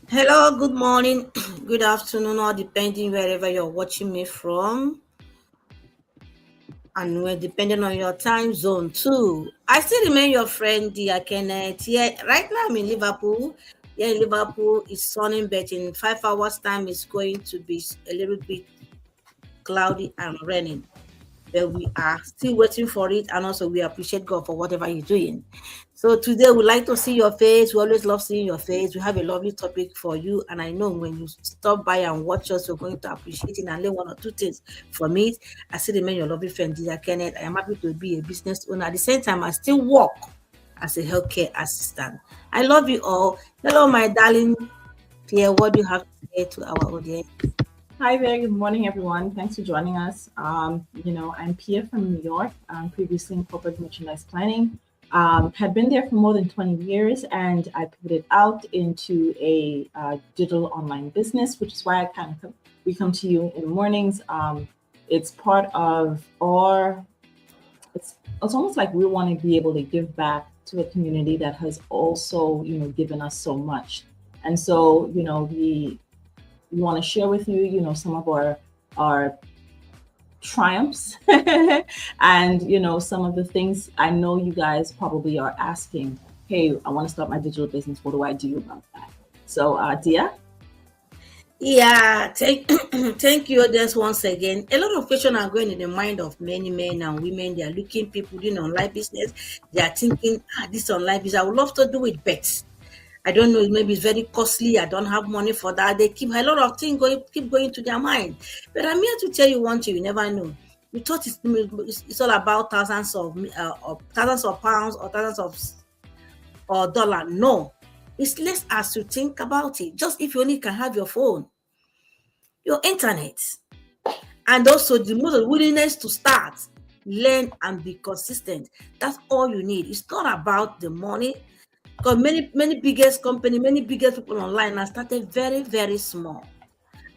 Hello, good morning, good afternoon, or depending wherever you're watching me from, and we're depending on your time zone too. I still remain your friend, dear Kenneth. Yeah, right now I'm in Liverpool. Here in Liverpool, it's sunny, but in 5 hours' time, it's going to be a little bit cloudy and raining. But we are still waiting for it, and also we appreciate God for whatever He's doing. So today we like to see your face. We always love seeing your face. We have a lovely topic for you, and I know when you stop by and watch us, you're going to appreciate it and learn one or two things from it. I still remain your lovely friend, Dear Kenneth. I am happy to be a business owner. At the same time, I still work as a healthcare assistant. I love you all. Hello, my darling Pierre. What do you have to say to our audience? Hi there. Good morning, everyone. Thanks for joining us. I'm Pia from New York. Previously in corporate merchandise planning. Had been there for more than 20 years, and I pivoted out into a digital online business, which is why we come to you in the mornings. It's part of our. It's almost like we want to be able to give back to a community that has also given us so much, and so we want to share with you, some of our triumphs and some of the things I know you guys probably are asking. Hey, I want to start my digital business. What do I do about that? So, Dia. Yeah, thank you audience once again. A lot of questions are going in the mind of many men and women. They are looking people doing online business. They are thinking, this online business, I would love to do it, but I don't know, maybe it's very costly. I don't have money for that. They keep a lot of things keep going to their mind. But I'm here to tell you one thing you never know. You thought it's all about thousands of pounds or thousands of or dollar. No, it's less as you think about it. Just if you only can have your phone, your internet, and also the most willingness to start, learn, and be consistent. That's all you need. It's not about the money. Because many biggest company, many biggest people online have started very, very small.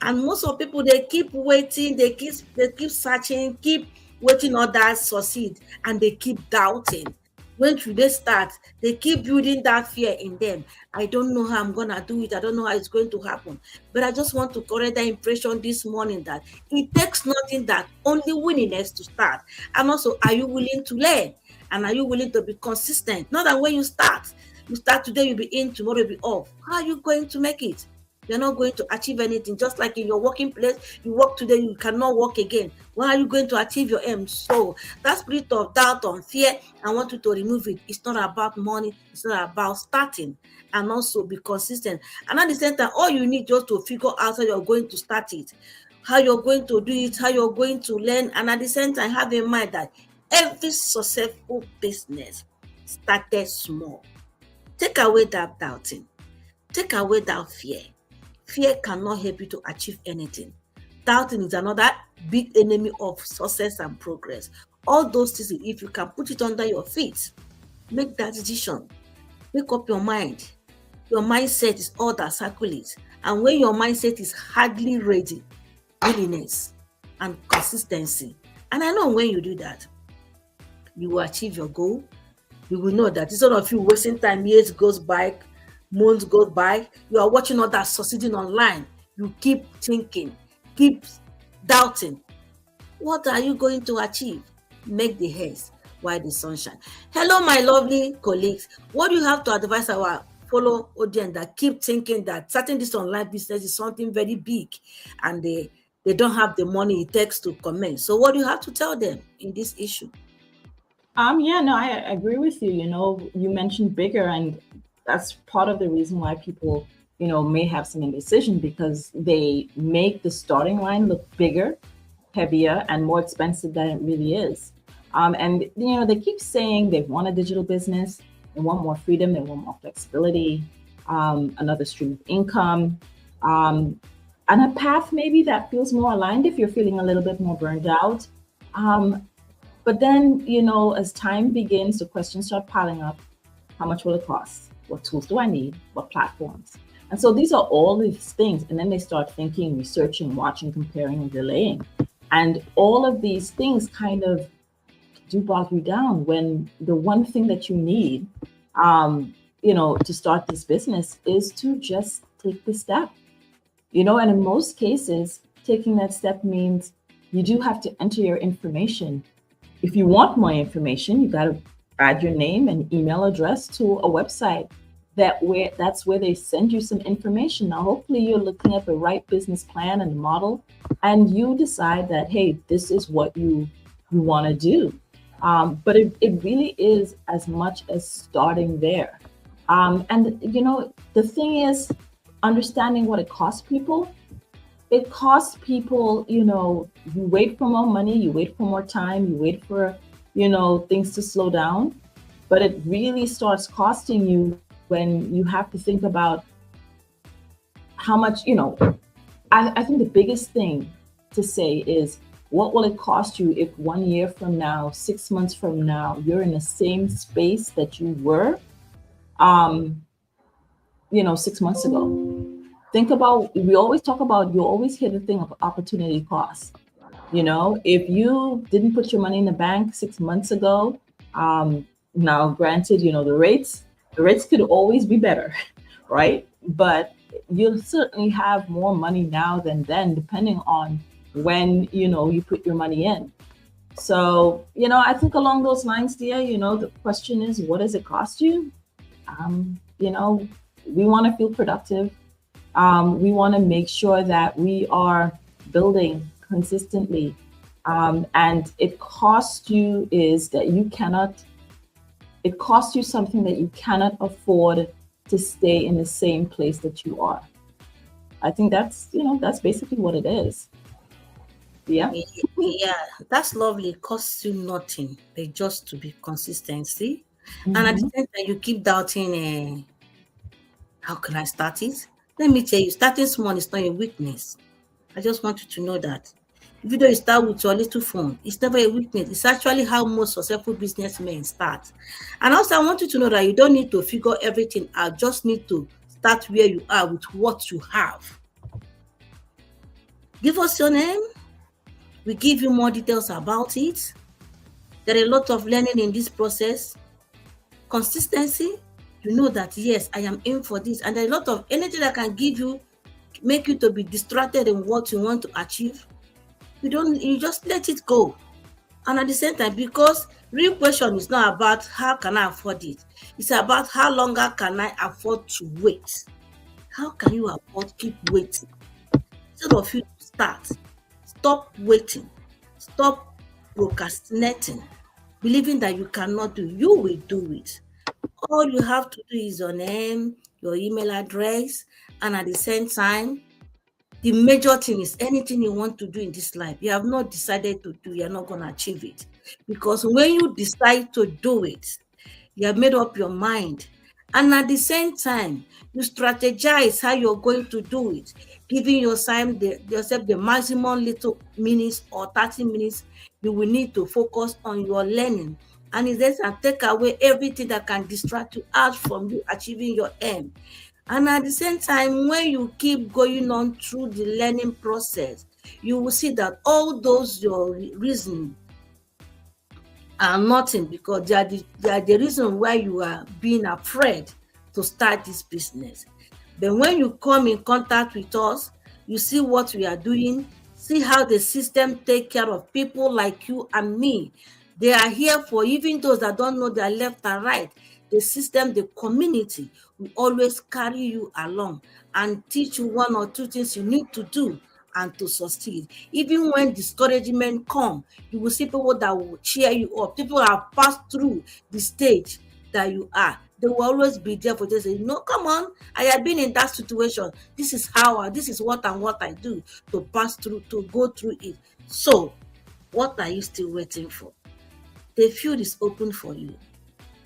And most of people they keep waiting, they keep searching, keep waiting others succeed, and they keep doubting. When should they start? They keep building that fear in them. I don't know how I'm gonna do it. I don't know how it's going to happen. But I just want to correct that impression this morning that it takes nothing that only willingness to start. And also, are you willing to learn? And are you willing to be consistent? Not that when you start today, you'll be in, tomorrow you'll be off. How are you going to make it? You're not going to achieve anything. Just like in your working place, you work today, you cannot work again. When are you going to achieve your aim? So that spirit of doubt and fear, I want you to remove it. It's not about money, it's not about starting, and also be consistent. And at the same time, all you need just to figure out how you're going to start it, how you're going to do it, how you're going to learn, and at the same time, have in mind that every successful business started small. Take away that doubting, take away that fear. Fear cannot help you to achieve anything. Doubting is another big enemy of success and progress. All those things, if you can put it under your feet, make that decision. Make up your mind. Your mindset is all that circulates. And when your mindset is hardly ready, willingness and consistency. And I know when you do that, you will achieve your goal. You will know that instead of you wasting time, years goes by, months goes by, you are watching others succeeding online. You keep thinking, keep doubting. What are you going to achieve? Make the haste while the sun shines. Hello, my lovely colleagues. What do you have to advise our fellow audience that keep thinking that starting this online business is something very big and they don't have the money it takes to commence? So what do you have to tell them in this issue? Yeah, no, I agree with you. You mentioned bigger, and that's part of the reason why people, may have some indecision because they make the starting line look bigger, heavier, and more expensive than it really is. And they keep saying they want a digital business, they want more freedom, they want more flexibility, another stream of income, um, and a path maybe that feels more aligned if you're feeling a little bit more burned out. Um, but then, as time begins, the questions start piling up. How much will it cost? What tools do I need? What platforms? And so these are all these things. And then they start thinking, researching, watching, comparing, and delaying. And all of these things kind of do bog you down when the one thing that you need, um, to start this business is to just take the step. And in most cases, taking that step means you do have to enter your information. If you want more information, you got to add your name and email address to a website that's where they send you some information. Now, hopefully, you're looking at the right business plan and model, and you decide that, hey, this is what you want to do. But it really is as much as starting there. And the thing is, understanding what it costs people. It costs people, you wait for more money, you wait for more time, you wait for, things to slow down. But it really starts costing you when you have to think about how much, I think the biggest thing to say is, what will it cost you if 1 year from now, 6 months from now, you're in the same space that you were, um, 6 months ago? Think about, we always talk about, you always hear the thing of opportunity cost. If you didn't put your money in the bank 6 months ago, now granted, the rates could always be better, right? But you'll certainly have more money now than then, depending on when you put your money in. So I think along those lines, dear, the question is, what does it cost you? We want to feel productive. We want to make sure that we are building consistently. And it costs you something that you cannot afford to stay in the same place that you are. I think that's basically what it is. Yeah. Yeah, that's lovely. It costs you nothing, but just to be consistency. And at the Hmm. same time, you keep doubting, how can I start it? Let me tell you, starting small is not a weakness. I just want you to know that. Even though you start with your little phone, it's never a weakness. It's actually how most successful businessmen start. And also, I want you to know that you don't need to figure everything out. Just need to start where you are with what you have. Give us your name. We give you more details about it. There are a lot of learning in this process. Consistency, you know that yes, I am in for this, and there are a lot of energy that can give you, make you to be distracted in what you want to achieve. You just let it go. And at the same time, because real question is not about how can I afford it, it's about how longer can I afford to wait. How can you afford keep waiting? Instead of you to start, stop waiting, stop procrastinating, believing that you cannot do, you will do it. All you have to do is your name, your email address, and at the same time, the major thing is anything you want to do in this life, you have not decided to do, you're not going to achieve it. Because when you decide to do it, you have made up your mind. And at the same time, you strategize how you're going to do it, giving yourself the maximum little minutes or 30 minutes you will need to focus on your learning. And it then can take away everything that can distract you out from you achieving your aim. And at the same time, when you keep going on through the learning process, you will see that all those your reason are nothing, because they are the reason why you are being afraid to start this business. But when you come in contact with us, you see what we are doing, see how the system take care of people like you and me. They are here for even those that don't know their left and right. The system, the community will always carry you along and teach you one or two things you need to do and to succeed. Even when discouragement come, you will see people that will cheer you up. People have passed through the stage that you are. They will always be there for you to say, no, come on, I have been in that situation. This is what and what I do to pass through, to go through it. So, what are you still waiting for? The field is open for you.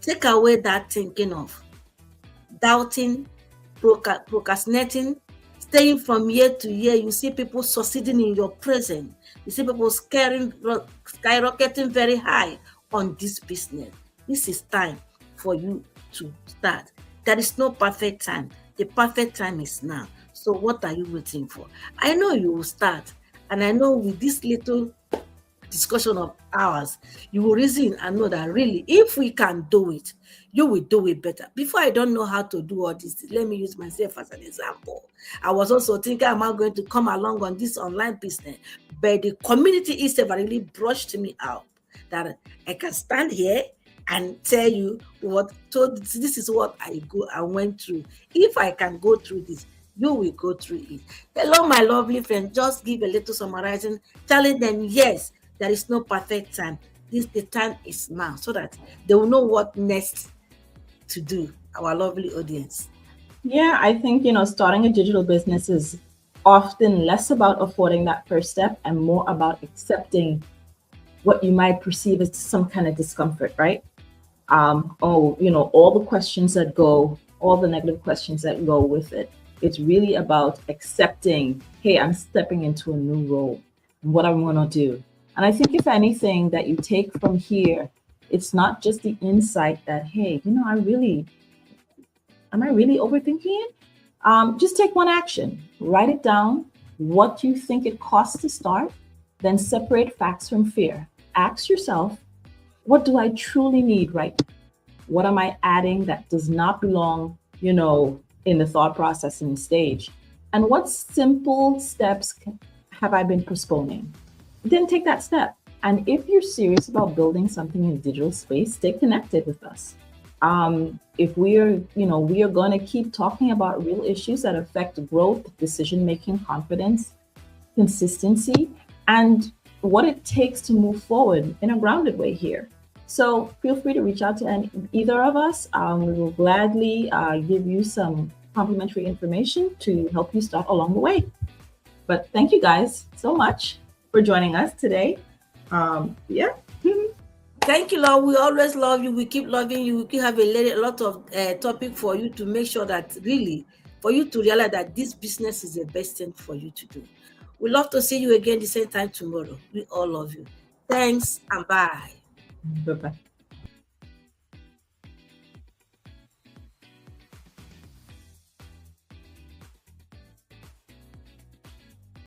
Take away that thinking of doubting, procrastinating, staying from year to year. You see people succeeding in your present. You see people skyrocketing very high on this business. This is time for you to start. There is no perfect time. The perfect time is now. So what are you waiting for? I know you will start. And I know with this little discussion of ours, you will reason and know that really, if we can do it, you will do it better. Before, I don't know how to do all this. Let me use myself as an example. I was also thinking, am I going to come along on this online business? But the community itself really brushed me out that I can stand here and tell you what. So this is what I went through. If I can go through this, you will go through it. Hello, my lovely friend. Just give a little summarizing, telling them yes, there is no perfect time. This the time is now, so that they will know what next to do. Our lovely audience. Yeah, I think, starting a digital business is often less about affording that first step and more about accepting what you might perceive as some kind of discomfort, right? All the questions that go, all the negative questions that go with it. It's really about accepting, hey, I'm stepping into a new role, what I'm going to do. And I think if anything that you take from here, it's not just the insight that, hey, am I really overthinking it? Just take one action, write it down, what you think it costs to start, then separate facts from fear. Ask yourself, what do I truly need right now? What am I adding that does not belong, in the thought processing stage? And what simple steps have I been postponing? Then take that step. And if you're serious about building something in the digital space, stay connected with us. If we are going to keep talking about real issues that affect growth, decision making, confidence, consistency, and what it takes to move forward in a grounded way here. So feel free to reach out to either of us. We will gladly give you some complimentary information to help you start along the way. But thank you guys so much for joining us today. Yeah. Thank you, Lord. We always love you. We keep loving you. We keep have a lot of topic for you to make sure that really, for you to realize that this business is the best thing for you to do. We love to see you again the same time tomorrow. We all love you. Thanks and bye. Bye bye.